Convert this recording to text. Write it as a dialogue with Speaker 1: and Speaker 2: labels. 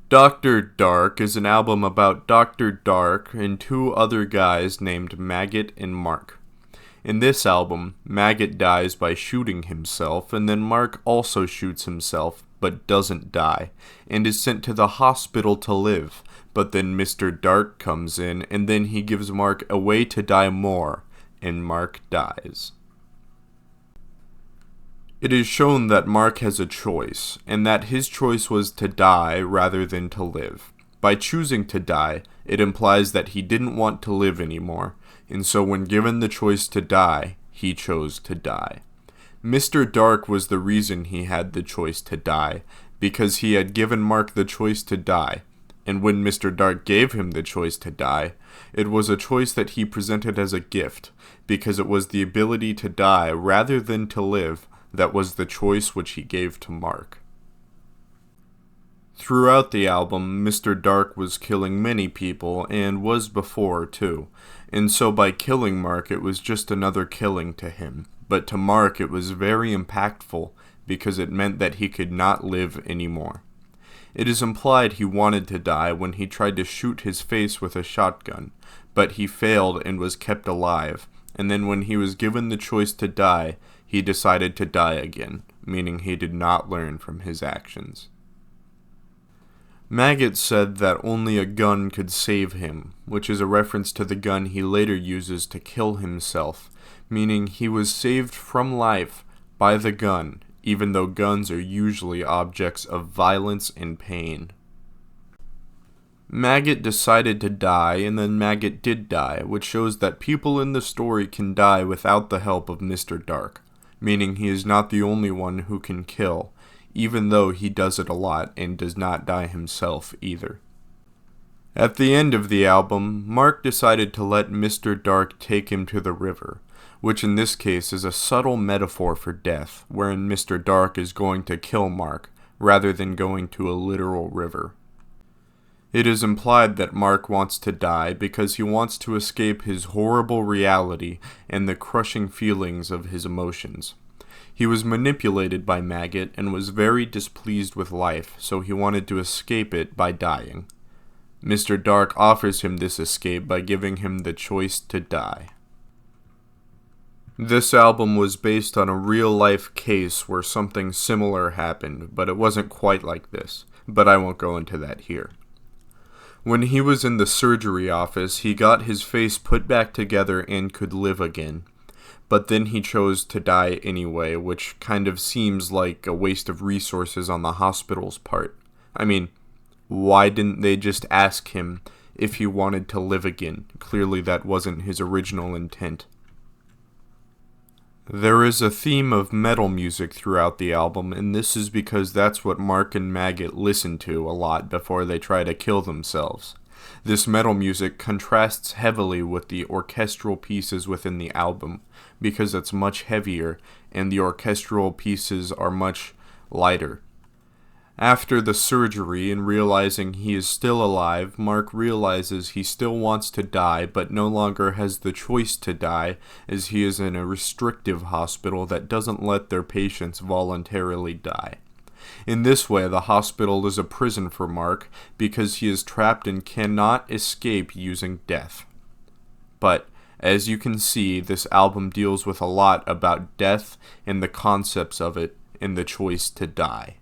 Speaker 1: Dr. Dark is an album about Dr. Dark and two other guys named Maggot and Mark. In this album, Maggot dies by shooting himself, and then Mark also shoots himself, but doesn't die, and is sent to the hospital to live. But then Mr. Dark comes in, and then he gives Mark a way to die more, and Mark dies. It is shown that Mark has a choice, and that his choice was to die rather than to live. By choosing to die, it implies that he didn't want to live anymore, and so when given the choice to die, he chose to die. Mr. Dark was the reason he had the choice to die, because he had given Mark the choice to die, and when Mr. Dark gave him the choice to die, it was a choice that he presented as a gift, because it was the ability to die rather than to live that was the choice which he gave to Mark. Throughout the album, Mr. Dark was killing many people, and was before, too. And so by killing Mark, it was just another killing to him. But to Mark, it was very impactful, because it meant that he could not live anymore. It is implied he wanted to die when he tried to shoot his face with a shotgun, but he failed and was kept alive, and then when he was given the choice to die, he decided to die again, meaning he did not learn from his actions. Maggot said that only a gun could save him, which is a reference to the gun he later uses to kill himself, meaning he was saved from life by the gun, even though guns are usually objects of violence and pain. Maggot decided to die, and then Maggot did die, which shows that people in the story can die without the help of Mr. Dark, meaning he is not the only one who can kill, even though he does it a lot and does not die himself either. At the end of the album, Mark decided to let Mr. Dark take him to the river, which in this case is a subtle metaphor for death, wherein Mr. Dark is going to kill Mark, rather than going to a literal river. It is implied that Mark wants to die because he wants to escape his horrible reality and the crushing feelings of his emotions. He was manipulated by Maggot and was very displeased with life, so he wanted to escape it by dying. Mr. Dark offers him this escape by giving him the choice to die. This album was based on a real-life case where something similar happened, but it wasn't quite like this, but I won't go into that here. When he was in the surgery office, he got his face put back together and could live again. But then he chose to die anyway, which kind of seems like a waste of resources on the hospital's part. I mean, why didn't they just ask him if he wanted to live again? Clearly that wasn't his original intent. There is a theme of metal music throughout the album, and this is because that's what Mark and Maggot listen to a lot before they try to kill themselves. This metal music contrasts heavily with the orchestral pieces within the album, because it's much heavier, and the orchestral pieces are much lighter. After the surgery and realizing he is still alive, Mark realizes he still wants to die, but no longer has the choice to die, as he is in a restrictive hospital that doesn't let their patients voluntarily die. In this way, the hospital is a prison for Mark, because he is trapped and cannot escape using death. But, as you can see, this album deals with a lot about death and the concepts of it and the choice to die.